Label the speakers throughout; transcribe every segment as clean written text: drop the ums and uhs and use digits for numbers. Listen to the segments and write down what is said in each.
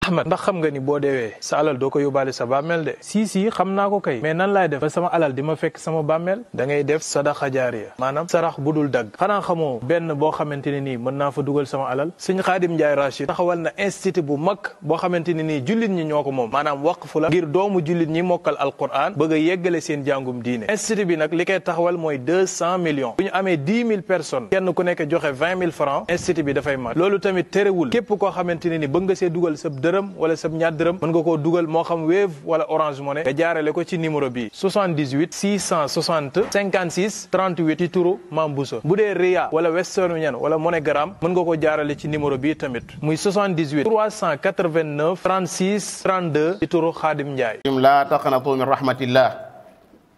Speaker 1: Ahmad ndax xam nga ni boo deewee sa alal doo ko yóbbaale sa bàmmeel de. si xam naa ko kay mais nan laay def ba sama alal di ma fekk sama bàmmeel. da ngay def sadaqa jaariya maanaam sarax bu dul dagg. xanaa xamoo benn boo xamante ne nii mën naa fa dugal sama alal. Sëñ Xaadim Njaay Rachid taxawal na institut bu mag boo xamante ne nii jullit ñi ñoo ko moom maanaam waqfu la ngir doomu jullit ñi mokkal alquran bëgg a yeggale seen jàngum diine. institut bi nag li koy taxawal mooy 200 millions bu ñu amee 10 000 personnes kenn ku nekk joxe 20 000 francs institut bi dafay mat. loolu tamit terewul képp koo xamante ne ni bëgg nga see dugal sab dërëm wala sab ñaar dërëm mën nga koo dugal moo xam Wave wala Orange Money nga jaarale ko ci numéro bi 78 660 56 38 ci turu Mame Bousso. bu dee Ria wala Western Union wala MoneyGram mën nga ko jaarale ci numéro bi tamit muy 78 389 36 32 ci turu Xaadim Njaay.
Speaker 2: la taqnatu min rahmatillah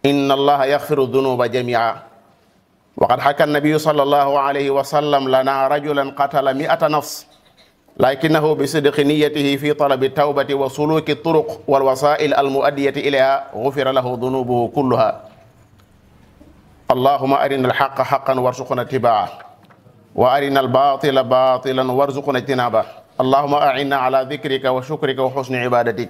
Speaker 2: inna allaha yaghfiru dhunuba jami'a wa qad haka an-nabiyyu sallallahu alayhi wa sallam lana rajulan qatala 100 nafs لكنه بصدق نيته في طلب التوبة وسلوك الطرق والوسائل المؤدية إليها غفر له ذنوبه كلها اللهم أرنا الحق حقا وارزقنا اتباعه وأرنا الباطل باطلا وارزقنا اجتنابه اللهم أعنا على ذكرك وشكرك وحسن عبادتك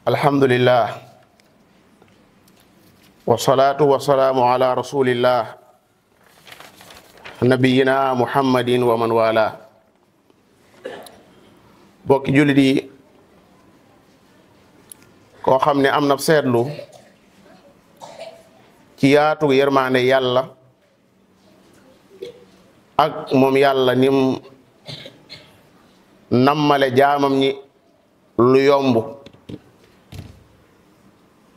Speaker 2: الحمد لله والصلاة والسلام على رسول الله نبينا محمد ومن والاه bokki jullit yi koo xam ne am na seetlu ci yaatu yërmaande yàlla ak moom yàlla nim nammale jaamam ñi lu yomb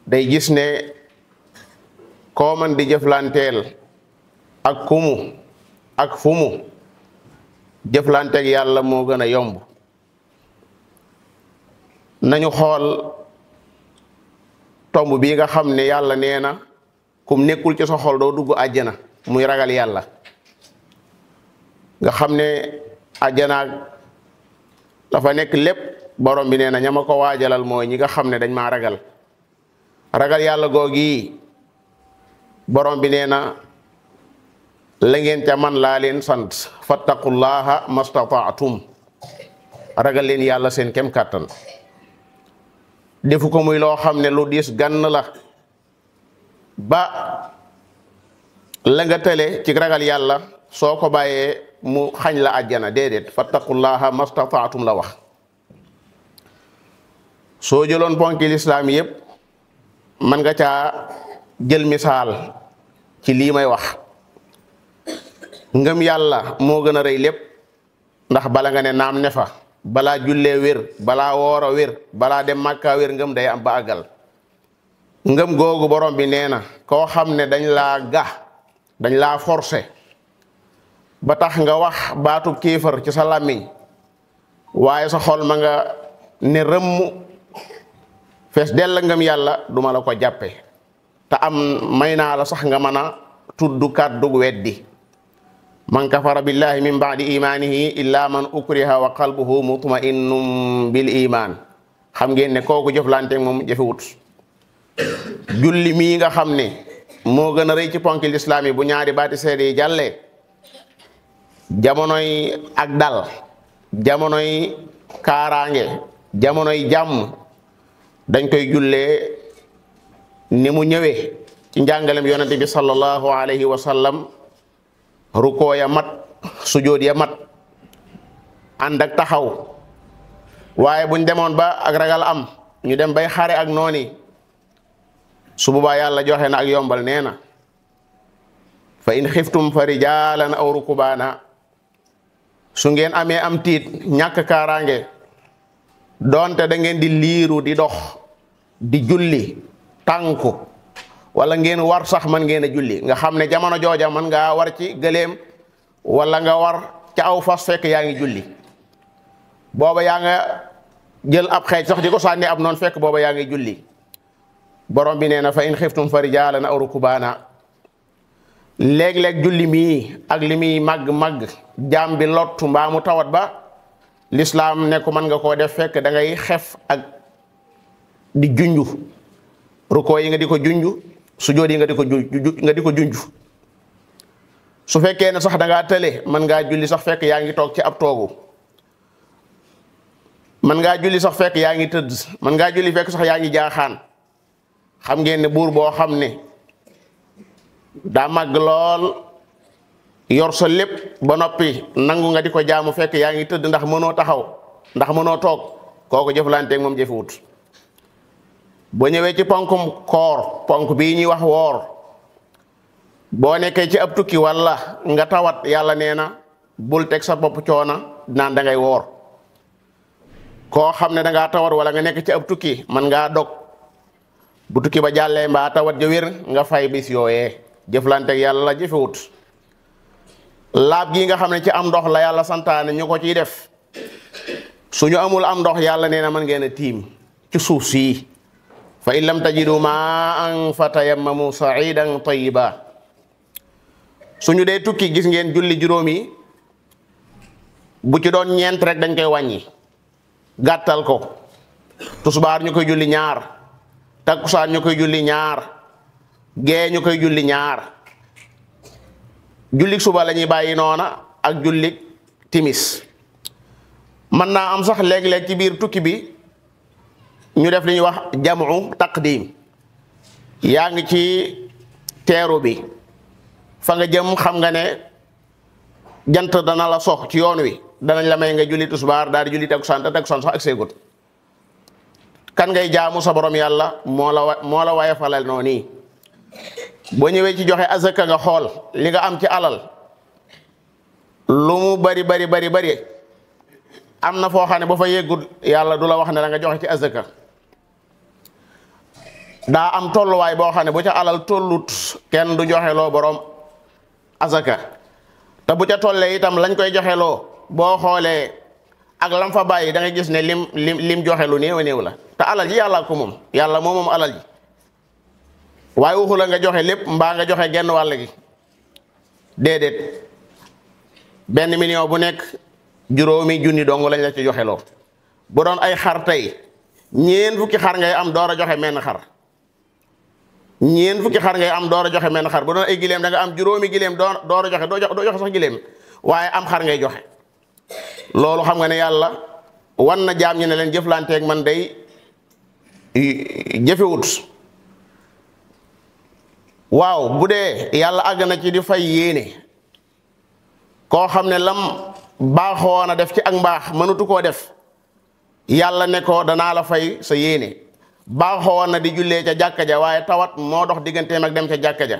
Speaker 2: day gis ne koo man di jëflanteel ak kumu ak fumu jëflanteeg yàlla moo gën a yomb nañu xool tomb bii nga xam ne yàlla nee na kum nekkul ci sa xol doo dugg àjjana muy ragal yàlla nga xam ne àjjana dafa nekk lépp borom bi nee na ñama ko waajalal mooy ñi nga xam ne dañ maa ragal ragal yàlla googi borom bi nee na la ngeen ca man laa leen sant fattaqullaha mastataatum ragal leen yàlla seen kem kàttan defu ko muy loo xam ne lu diis gann la ba la nga tële ci ragal yàlla soo ko bàyyee mu xañ la àjjana déedéet fattaqullaha mastataatum la wax soo jëloon ponki lislaam yépp man nga caa jël misaal ci lii may wax ngëm yàlla moo gën a rëy lépp ndax bala nga ne naam ne fa balaa jullee wér balaa woora wér balaa dem màkka wér ngëm day am ba àggal ngëm googu borom bi nee na koo xam ne dañ laa forcé ba tax nga wax baatub kiifar ci sa làmmiñ waaye sa xol ma nga ne rëmm fees dell ngëm yàlla duma la ko jàppe te am may naa la sax nga mën a tudd kàddug weddi man kafara billahi min ba'di imanihi illa man ukriha wa qalbuhu mutma'innun bil iman xam ngeen ne kooku jëflante moom jëfewut julli mii nga xam ne moo gën a rëy ci ponki lislaam yi bu ñaari baati seede yi jàllee jamonoy ak dal jamonoy kaaraange jamonoy jàmm dañ koy jullee ni mu ñëwee ci njàngalem yonente bi sallallahu alayhi wa sallam rukoo ya mat sujood ya mat ànd ak taxaw waaye buñ demoon ba ak ragal am ñu dem bay xare ak nooni su boobaa yàlla joxe na ak yombal nee na fa in xiftum fa rijaalan aw rukubaana su ngeen amee am tiit ñàkk kaaraange doonte da ngeen di liiru di dox di julli tànku wala ngeen war sax man ngeen a julli nga xam ne jamono jooja man ngaa war ci gëléem wala nga war ca aw fas fekk yaa ngi julli booba yaa nga jël ab xeej sax di ko sànni ab noonu fekk booba yaa ngi julli borom bi nee na fa in xiftum fa rijaalan aw rukubaana léeg-léeg julli mii ak li muy màgg-màgg jaam bi lottu mbaa mu tawat ba lislaam ne ko mën nga koo def fekk da ngay xef ak di junju rukkoo yi nga di ko junju sujood yi nga di ko junju su fekkee ne sax da ngaa tële mën ngaa julli sax fekk yaa ngi toog ci ab toogu mën ngaa julli sax fekk yaa ngi tëdd mën ngaa julli fekk sax yaa ngi jaaxaan xam ngeen ne buur boo xam ne daa màgg lool yor sa lépp ba noppi nangu nga di ko jaamu fekk yaa ngi tëdd ndax mënoo taxaw ndax mënoo toog kooku jëflanteeg moom jëfewut boo ñëwee ci ponkum koor ponk bii ñuy wax woor boo nekkee ci ab tukki walla nga tawat yàlla nee na bul teg sa bopp coona naan da ngay woor koo xam ne da ngaa tawat wala nga nekk ci ab tukki man ngaa dog bu tukki ba jàllee mbaa tawat ja wér nga fay bis yooyee jëflanteeg yàlla la jëfewut laab gi nga xam ne ci am ndox la yàlla santaane ñu ko ciy def suñu amul am ndox yàlla nee na mën ngeen a tiim ci suuf sii fa in lam tajidu maan fa tayammamu saidan tayyiba suñu dee tukki gis ngeen julli juróom yi bu ci doon ñeent rek dañ koy wàññi gàttal ko tusbaar ñu koy julli ñaar takkusaan ñu koy julli ñaar gee ñu koy julli ñaar jullik suba la ñuy bàyyi noona ak jullik timis mën naa am sax léeg-léeg ci biir tukki bi ñu def li ñuy wax jamu taqdim yaa ngi ci teeru bi fa nga jëm xam nga ne jant dana la sox ci yoon wi danañ la may nga julli tusbaar daal di julli takkusaan te takkusaan sax ak seegut kan ngay jaamu sa borom yàlla moo la waye falal noo nii boo ñëwee ci joxe azaka nga xool li nga am ci alal lu mu bari am na foo xam ne ba fa yeggut yàlla du la wax ne la nga joxe ci azaka daa am tolluwaay boo xam ne bu ca alal tollut kenn du joxe loo borom azaka te bu ca tollee itam lañ koy joxe loo boo xoolee ak lam fa bàyyi da ngay gis ne lim joxe lu néew a néew la te alal ji yàlla ko moom yàlla moom alal ji waaye waxu la nga joxe lépp mbaa nga joxe genn wàll gi déedéet 1 million bu nekk juróomi junni dong lañ la ci joxe loo bu doon ay xar tey ñeen fukki xar ngay am door a joxe menn xar ñeen fukki xar ngay am door a joxe menn xar bu doon ay gileem da nga am juróomi gileem door a joxe doo joxe sax gileem waaye am xar ngay joxe loolu xam nga ne yàlla wan na jaam ñi ne leen jëflanteeg man day jëfewut waaw bu dee yàlla àgg na ci di fay yéene koo xam ne lam baaxoon a def ci ak mbaax mënatu koo def yàlla ne ko danaa la fay sa yéene baaxoon na di jullee ca jàkka ja waaye tawat moo dox digganteem ak dem ca jàkka ja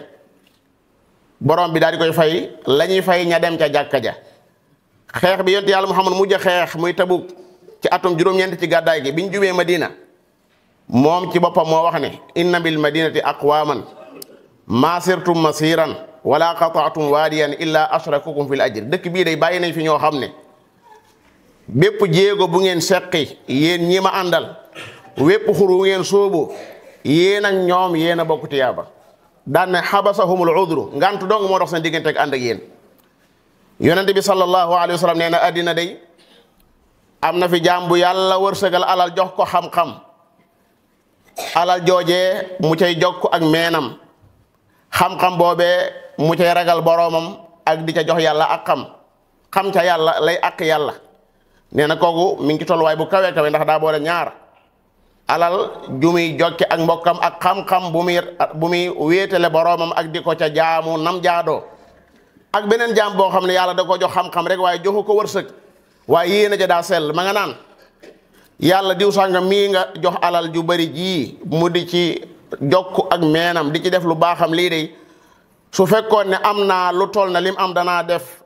Speaker 2: borom bi daal di koy fay la ñuy fay ña dem ca jàkka ja xeex bi yonent yàlla Muhammad mujj a xeex muy Tabuk ci atum juróom-ñeent ci gàddaay gi biñ jubee Madina moom ci boppam moo wax ne inna bil madinati aqwaman ma sirtum masiran wala qata'tum waadiyan illa ashrakukum fil ajr dëkk bii day bàyyi nañ fi ñoo xam ne bépp jéego bu ngeen seqi yéen ñi ma àndal wépp xuru ngeen sóobu yéen ak ñoom yéen a bokk tiyaaba daan ne xabasahumul udru ngant dong moo dox seen diggante ak ànd ak yéen yonente bi sallallahu alayhi wa sallam nee na addina day am na fi jaam bu yàlla wërsëgal alal jox ko xam-xam alal joojee mu cay jokk ak meenam xam-xam boobee mu cay ragal boroomam ak di ca jox yàlla ak xam ca yàlla lay ak yàlla nee na kooku mi ngi ci tolluwaay bu kawe kawe ndax daa boole ñaar alal ju muy jokke ak mbokkam ak xam-xam bu muy wéetale boroomam ak di ko ca jaamu nam jaadoo ak beneen jaam boo xam ne yàlla da ko jox xam-xam rek waaye joxu ko wërsëg waaye yéen a ja daa sell ma nga naan yàlla diw sàngam mii nga jox alal ju bari jii mu di ci jokk ak meenam di ci def lu baaxam lii de su fekkoon ne am naa lu toll na lim am danaa def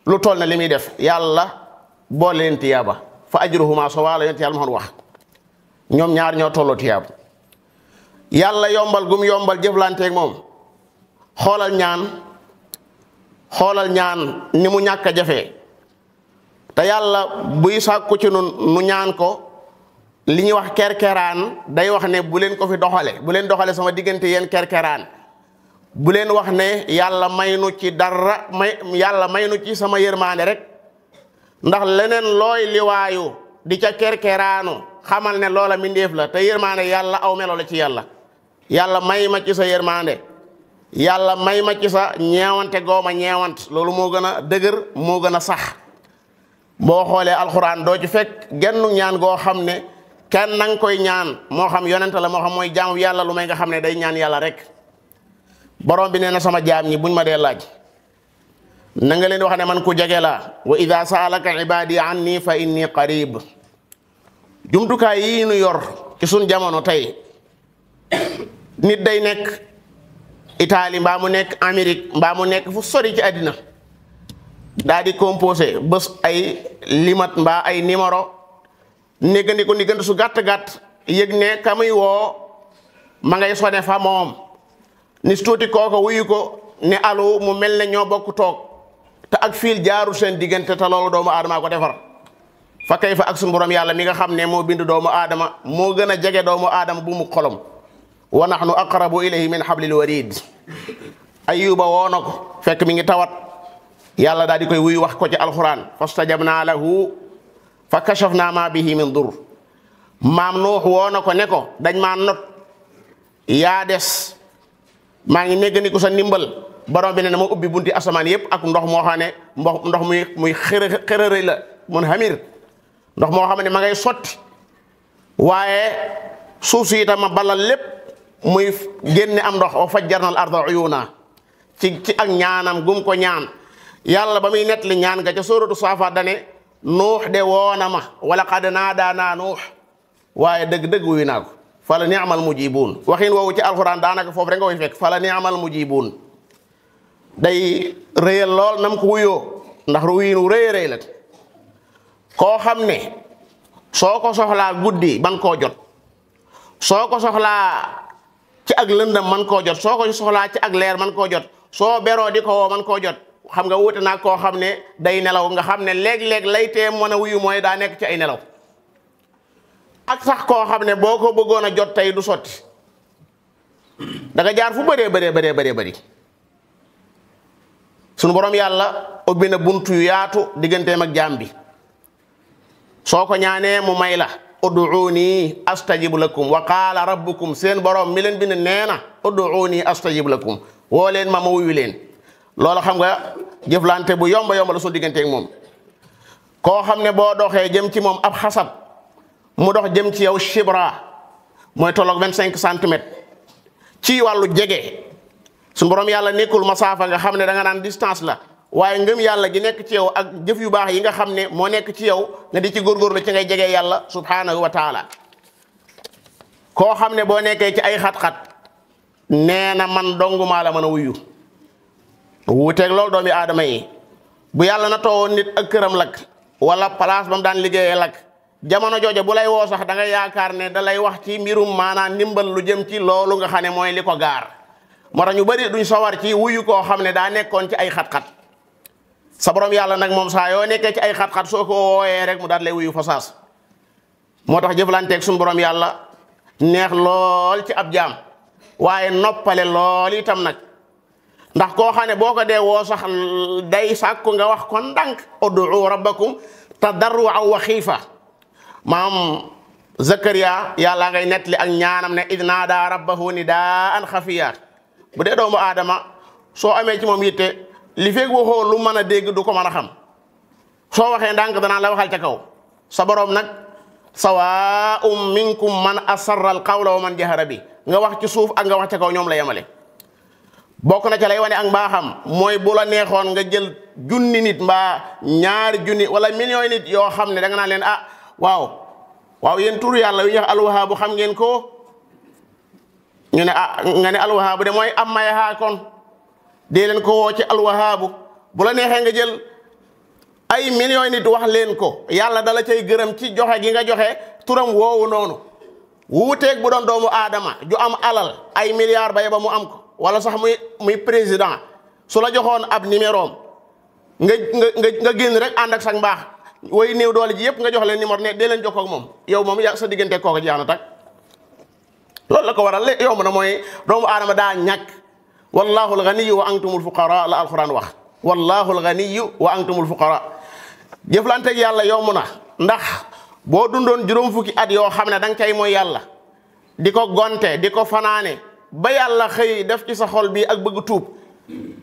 Speaker 2: lu toll na li muy def yàlla boole leen tiyaaba fa ajruhuma sawa la yonent yàlla Muhammad wax ñoom ñaar ñoo tolloo tiyaaba yàlla yombal gum yombal jëflanteeg moom xoolal ñaan ni mu ñàkk a jafee te yàlla buy sàkku ci nu ñaan ko li ñuy wax kerkeraan day wax ne bu leen ko fi doxale bu leen doxale sama diggante yéen kerkeraan bu leen wax ne yàlla may nu ci dara yàlla may nu ci sama yërmaane rek ndax leneen looy liwaayu di ca kerkeraanu xamal ne loola mindeef la te yërmande yàlla aw melo la ci yàlla. yàlla may ma ci sa yërmande yàlla may ma ci sa ñeewante gooma ñeewant loolu moo gën a dëgër moo gën a sax boo xoolee alxuraan doo ci fekk genn ñaan goo xam ne kenn na nga koy ñaan moo xam yonent la moo xam mooy jaamu yàlla lu may nga xam ne day ñaan yàlla rek borom bi nee na sama jaam ñi buñ ma dee laaj na nga leen wax ne man ku jege laa wa ida saalaka ibadi anni fa inni qarib jumtukaay yi ñu yor ci suñ jamono tey nit day nekk Italie mbaa mu nekk Amérique mbaa mu nekk fu sori ci àddina daa di composé bés ay limat mbaa ay numéro néggandiku niggante su gàtt-gàtt yëg ne ka muy woo ma ngay sone fa moom ni su tuuti kooko wuyu ko ne alu mu mel ne ñoo bokk toog te ak fiil jaarul seen diggante te loolu doomu aadama ko defar fa kay fa ak suñu borom yàlla mi nga xam ne moo bind doomu aadama moo gën a jege doomu aadama bu mu xolom wa nahnu aqrabu ilayhi min hablil warid ayuba woo na ko fekk mi ngi tawat yàlla daal di koy wuyu wax ko ci alquran fastajabna lahu fa kashafna ma bihi min dur maam nuux woo na ko ne ko dañ maa not yaa des maa ngi néggandiku sa ndimbal borom bi ne ma ubbi bunti asamaan yépp ak ndox moo xam ne ndox muy xërërëy la mun hamir ndox moo xam ne ma ngay sotti waaye suuf si itam ma balal lépp muy génne am ndox o fajjarnal arda uyuna ci ak ñaanam gum ko ñaan yàlla ba muy nettali ñaan ga ca sóoratu Saafaat dane nuux de woona ma wala qad naadaanaa nuux waaye dëgg-dëgg wuyu naa ko fala ni'mal mujibuun waxin woowu ci alxuraan daanaka foofu rek nga koy fekk fala ni'mal mujibuun day rëyal lool nam ko wuyoo ndax wuyin wu rëy rëy la koo xam ne soo ko soxlaa guddi man koo jot soo ko soxlaa ci ak lëndam man koo jot soo ko soxlaa ci ak leer man koo jot soo beroo di ko woo man koo jot xam nga wuute naa koo xam ne day nelaw nga xam ne léeg-léeg lay tee mën a wuyu mooy daa nekk ci ay nelaw ak sax koo xam ne boo ko bëggoon a jot tey du sotti da nga jaar fu bëree bëri sunu borom yàlla ubbi na buntu yu yaatu digganteem ak jaam bi soo ko ñaanee mu may la ud'uuni astajib lakum wa qaala rabbukum seen borom mi leen bind nee na ud'uuni astajib lakum woo leen ma wuyu leen loolu xam nga jëflante bu yomba la sunu digganteeg moom koo xam ne boo doxee jëm ci moom ab xasab mu dox jëm ci yow shibra mooy tolloog 25 centimètres ci wàllu jege suñu borom yàlla nekkul masaafa nga xam ne da nga naan distance la waaye ngëm yàlla gi nekk ci yow ak jëf yu baax yi nga xam ne moo nekk ci yow nga di ci góorgóorlu ci ngay jege yàlla subhanahu wa taala koo xam ne boo nekkee ci ay xat-xat nee na man dong maa la mën a wuyu wuuteeg loolu doomi aadama yi bu yàlla na toowoon nit ak këram lakk wala place ba mu daan liggéeyee lakk jamono jooja bu lay woo sax da nga yaakaar ne da lay wax ci mbirum maanaam ndimbal lu jëm ci loolu nga xam ne mooy li ko gaar moo tax ñu bari duñ sawar ci wuyu koo xam ne daa nekkoon ci ay xat-xat sa borom yàlla nag moom saa yoo nekkee ci ay xat-xat soo ko wooyee rek mu daal lay wuyu fa saas moo tax jëflanteeg suñu borom yàlla neex lool ci ab jaam waaye noppale lool itam nag ndax koo xam ne boo ko dee woo sax day sàkku nga wax ko ndànk ud'u rabbakum tadarru'an wa xiifa maam Zakariya yàlla ngay nettali ak ñaanam ne id naada rabbahu nidaan xafiya bu dee doomu aadama soo amee ci moom yitte li feeg waxoo lu mën a dégg du ko mën a xam soo waxee ndànk danaa la waxal ca kaw sa borom nag sawaa'un minkum man asarra al qawla wa man jahara bi nga wax ci suuf ak nga wax ca kaw ñoom la yemale bokk na ca lay wane ak mbaaxam mooy bu la neexoon nga jël junni nit mbaa ñaari junni wala million nit yoo xam ne da nga naan leen ah waaw yéen tur yàlla yu ñuy wax alwahaabu xam ngeen ko ñu ne nga ne alwahaabu de mooy am may haa kon dee leen ko woo ci alwahaabu bu la neexee nga jël ay million nit wax leen ko yàlla dala cay gërëm ci joxe gi nga joxe turam woowu noonu wuuteeg bu doon doomu aadama ju am alal ay milliards bay ba mu am ko wala sax muy président su la joxoon ab numéroom nga génn rek ànd ak sax mbaax way néew doole ji yëpp nga jox leen numéro ne dee leen jokkoo ak moom yow moom sa diggante kooku jeex na tak loolu la ko waral yow na mooy doomu aadama daa ñàkk wallahu alganiyu wa antumul fuqara la alquran wax wallahu alganiyu wa antumul fuqara jëflanteeg yàlla yomb na ndax boo dundoon juróom fukki at yoo xam ne da nga cay mooy yàlla di ko gonte di ko fanaane ba yàlla xëy def ci sa xol bi ak bëgg tuub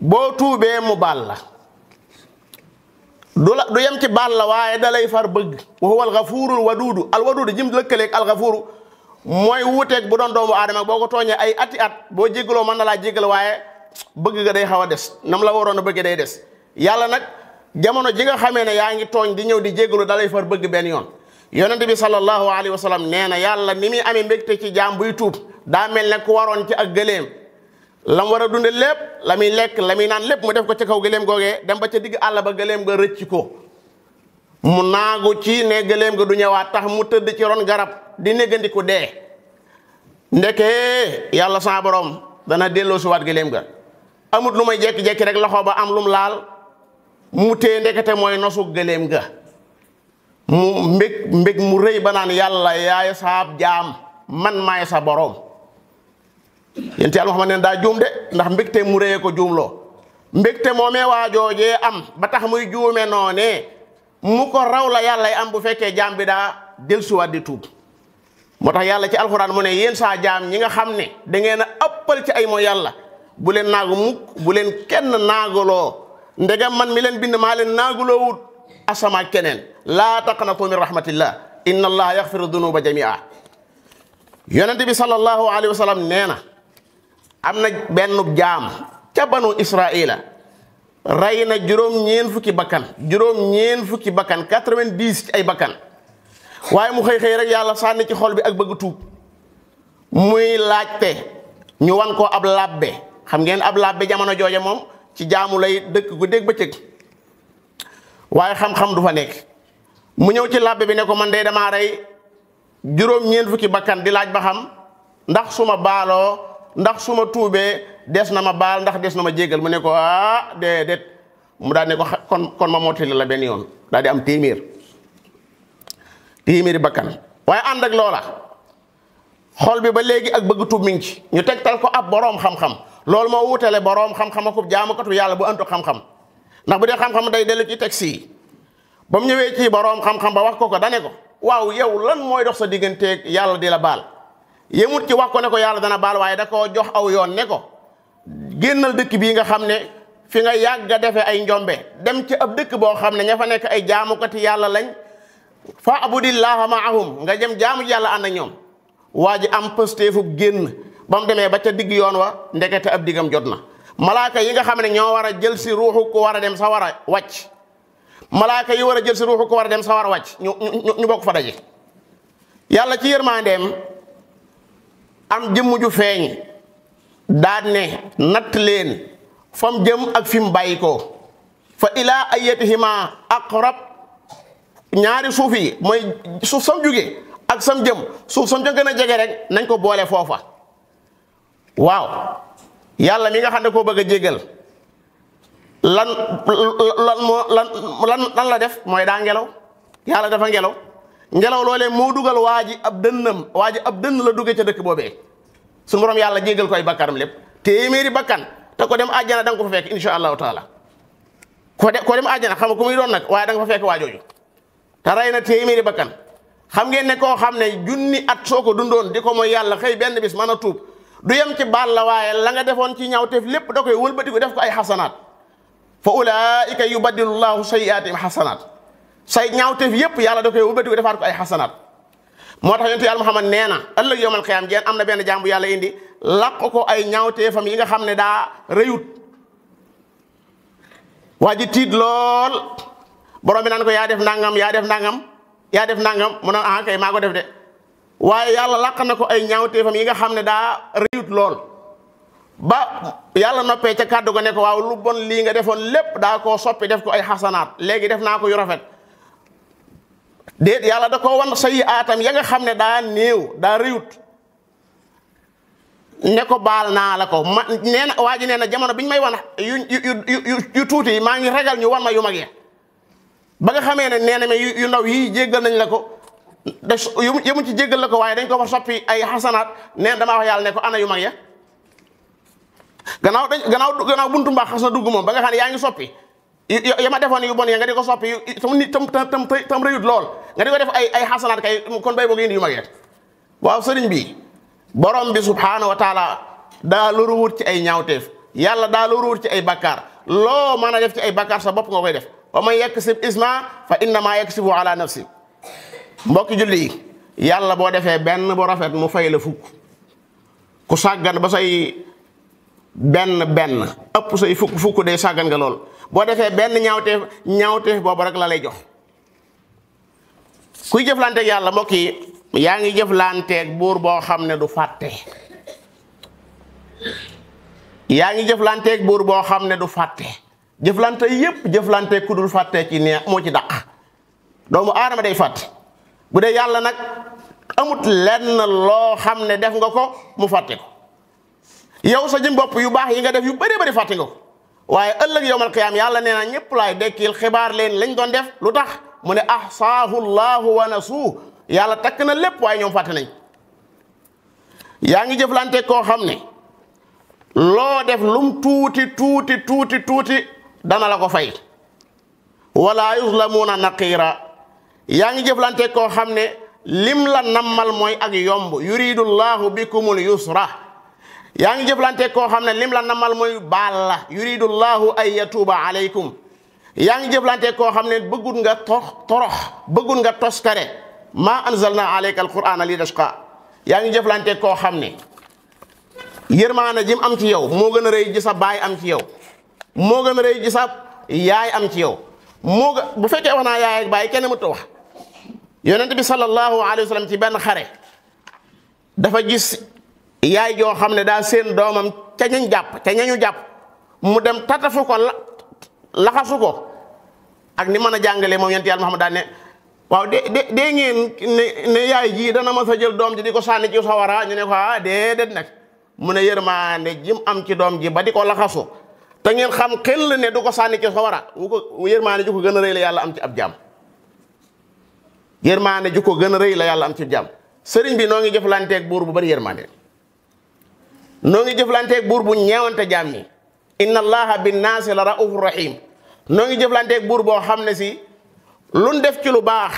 Speaker 2: boo tuubee mu baal la du yem ci baal la waaye da lay far bëgg wa huwa alxafuurul waduudu alwaduudu jim lëkkaleeg alxafuuru mooy wuuteeg bu doon doomu aadama boo ko tooñee ay ati at boo jéggaloo mën na laa jéggal waaye bëgg ga day xaw a des nam la waroon a bëgg day des yàlla nag jamono ji nga xamee ne yaa ngi tooñ di ñëw di jéggalu da lay far bëgg benn yoon yonent bi sallallahu alayhi wa sallam nee na yàlla ni muy amee mbégte ci jaam buy tuub daa mel ne ku waroon ci ak gëléem lam war a dunde lépp la muy lekk la muy naan lépp mu def ko ci kaw gëléem googee dem ba ca digg àll ba gëléem ga rëcc ko mu naagu ci ne gëléem ga du ñëwaat tax mu tëdd ci ron garab di néggandiku dee ndeke yàlla sa borom dana delloo si waat gëléem ga amut lu may jekki-jekki rek loxo ba am lum laal mu téye ndekete mooy nosu gëléem ga mu mbég mu rëy ba naan yàlla yaay saab jaam man maay sa borom yénti yàlla Muhammad ne daa juum de ndax mbégte mu rëyee ko juumloo mbégte moomee waajoojee am ba tax muy juume noonee mu ko raw la yàllay am bu fekkee jaam bi daa dellusiwaat di tuub moo tax yàlla ci alxuraan mu ne yéen saa jaam ñi nga xam ne da ngeen a ëppal ci ay mooy yàlla bu leen naagu mukk bu leen kenn naagaloo ndegam man mi leen bind maa leen naaguloo wut asama keneen laa taqnatu min rahmatillah inna allaha yaxfiru dunuba jamia yonent bi sallallahu alayhi wa sallam nee na am na benn jaam ca banu israila rey na juróom-ñeen fukki bakkan 90 ci ay bakkan waaye mu xëy rek yàlla sànni ci xol bi ak bëgg tuub muy laajte ñu wan ko ab labbe xam ngeen ab labbe jamono jooja moom ci jaamu lay dëkk gu dégg bëccëg waaye xam-xam du fa nekk mu ñëw ci labbe bi ne ko man de damaa rey juróom-ñeen fukki bakkan di laaj ba xam ndax su ma baaloo ndax su ma tuubee des na ma baal ndax des na ma jéggal mu ne ko déedéet mu daal ne ko kon ma mottali la benn yoon daal di am téeméeri bakkan waaye ànd ak loola xol bi ba léegi ak bëgg tuub mi ngi ci ñu tegtal ko ab boroom xam-xam loolu moo wutale boroom xam-xam akub jaamukatu yàlla bu antu xam-xam ndax bu dee xam-xam day dellu ci texte yi ba mu ñëwee ci boroom xam-xam ba wax ko dane ko waaw yow lan mooy dox sa digganteeg yàlla di la baal yemut ci wax ko ne ko yàlla dana baal waaye da koo jox aw yoon ne ko génnal dëkk bii nga xam ne fi nga yàgg a defee ay njombe dem ci ab dëkk boo xam ne ña fa nekk ay jaamukati yàlla lañ fa abudillaha maahum nga jëm jaamu yàlla ànd ak ñoom waa ji am pëstéefub génn ba mu demee ba ca digg yoon wa ndekete ab diggam jot na malaaka yi nga xam ne ñoo war a jël si ruuxu ko war a dem sa war a wàcc malaaka yi war a jël si ruuxu ko war a dem sa war a wàcc ñu bokk fa daje yàlla ci yërmandeem am jëmm ju feeñ daan ne natt leen fam jëm ak fi mu bàyyi ko fa ilaa ayatihima aqrab ñaari suuf yi mooy suuf sam jóge ak sam jëm suuf sam ca gën a jege rek nañ ko boole foofa waaw yàlla mi nga xam ne koo bëgg a jégal lan la def mooy daa ngelaw yàlla dafa ngelaw loolee moo dugal waa ji ab dënnam waa ji ab dënn la duggee ca dëkk boobee suñu borom yàlla jégal koy bakkanam lépp téeméeri bakkan te ko dem àjjana da nga ko fa fekk insha allahu taala ko dem àjjana xam nga ku muy doon nag waaye da nga fa fekk waajooju te rey na téeméeri bakkan xam ngeen ne koo xam ne junni at soo ko dundoon di ko mooy yàlla xëy benn bis mën a tuub du yem ci baal la waaye la nga defoon ci ñaawteef lépp da koy wëlbatiku def ko ay xasanaat fa ulaika yubaddilu llahu sayyi'atihim xasanaat say ñaawteef yépp yàlla da koy wëlbatiku defaat ko ay xasanaat moo tax yonent yàlla Muhammad nee na ëllëg yawmal qiyaam jeen am na benn jaam bu yàlla indi laq ko ay ñaawteefam yi nga xam ne daa rëyut waa ji tiit lool borom bi naan ko yaa def nangam mu ne kay maa ko def de waaye yàlla làq na ko ay ñaawteefam yi nga xam ne daa rëyut lool ba yàlla noppee ca kàddu ga ne ko waaw lu bon lii nga defoon lépp daa koo soppi def ko ay xasanaat léegi def naa ko yu rafet déet yàlla da ko wan sayi aatam ya nga xam ne daa néew daa rëyut ne ko baal naa la ko nee na waa ji nee na jamono bi ñu may wan yu tuuti yi maa ngi ragal ñu wan ma yu mag ya ba nga xamee ne nee na mais yu ndaw yi jéggal nañ la ko yëmu ci jéggal la ko waaye dañ ko fa soppi ay xasanaat neen damaa wax yàlla ne ko ana yu mag ya gannaaw buntu mbaax xas na dugg moom ba nga xam ne yaa ngi soppi ya ma defoon yu bon ya nga di ko soppi tam rëyut lool nga di ko def ay xasanaat kay kon bay boog indi yu mag yeet waaw sëriñ bi borom bi subhanahu wa taala daa loruwut ci ay ñaawteef yàlla daa loruwut ci ay bakkaar loo mën a def ci ay bakkaar sa bopp nga koy def wa man yaksib isma fa innama yaksibu ala nafsi mbokki julli yi yàlla boo defee benn bu rafet mu fay la fukk ku sàggan ba say benn ëpp say fukk day sàggan nga lool boo defee benn ñaawteef boobu rek la lay jox kuy jëflanteeg yàlla mbokk yi yaa ngi jëflanteeg buur boo xam ne du fàtte yaa ngi jëflanteeg buur boo xam ne du fàtte jëflante yépp jëflanteeg ku dul fàtte ci neex moo ci dàq doomu aadama day fàtte bu dee yàlla nag amut lenn loo xam ne def nga ko mu fàtte ko yow sa jëm bopp yu baax yi nga def yu bari fàtte nga ko waaye ëllëg yowmal qiyaam yàlla nee na ñépp laay dekkil xibaar leen lañ doon def lu tax mu ne ahsaahu llahu wa nasuu yàlla takk na lépp waaye ñoom fàtte nañ yaa ngi jëflante koo xam ne loo def lum tuuti dana la ko fay wala yuzlamuuna naqiira yaa ngi jëflante koo xam ne lim la nammal mooy ak yomb yuridu llahu bikumul yusra yaa ngi jëflante koo xam ne lim la nammal mooy baal la yuridu llahu an yatuuba alaykum yaa ngi jëflante koo xam ne bëggul nga torox bëggul nga toskare ma anzalna alayka alqur'ana li tashqa yaa ngi jëflante koo xam ne yërmaana jim am ci yow moo gën a rëy ji sa baay am ci yow moo gën a rëy ji sa yaay am ci yow bu fekkee wax naa yaay ak baay kenn mënut a wax yonent bi sallallahu alayhi wa sallam ci benn xare dafa gis yaay joo xam ne daa seen doomam ca ñañu jàpp mu dem tatafu ko laxasu ko ak ni mën a jàngalee moom yonent yàlla Muhammad daan ne waaw dee ngeen ne yaay ji dana ma sa jël doom ji di ko sànni ci sawara ñu ne ko déedéet nag mu ne yërmaande jim am ci doom ji ba di ko laxasu te ngeen xam xel ne du ko sànni ci sawara yërmaande ju ko gën a rëy la yàlla am ci ab jaam yërmaande ju ko gën a rëy la yàlla am ci jaam sëriñ bi noo ngi jëflanteeg buur bu bari yërmaande noo ngi jëflanteeg buur bu ñeewante jaam ñi inna allaha binnaasi la raufur rahim noo ngi jëflanteeg buur boo xam ne si luñ def ci lu baax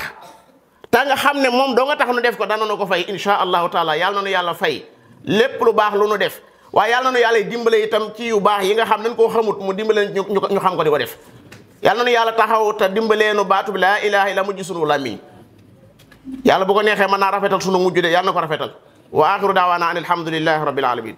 Speaker 2: te nga xam ne moom doo nga tax nu def ko dana nu ko fay insha allahu taala yàlla na nu yàlla fay lépp lu baax lu nu def waaye yàlla na nu yàlla dimbale itam ci yu baax yi nga xam nañ koo xamut mu dimbale ñu xam ko di ko def yàlla na nu yàlla taxaw te dimbalee nu baatu bi laa ilaha illa mujj sunu làmmiñ yàlla bu ko neexee mën naa rafetal sunu mujj de yàlla na ko rafetal wa axiru daawaana an alhamdulillahi rabbil alamin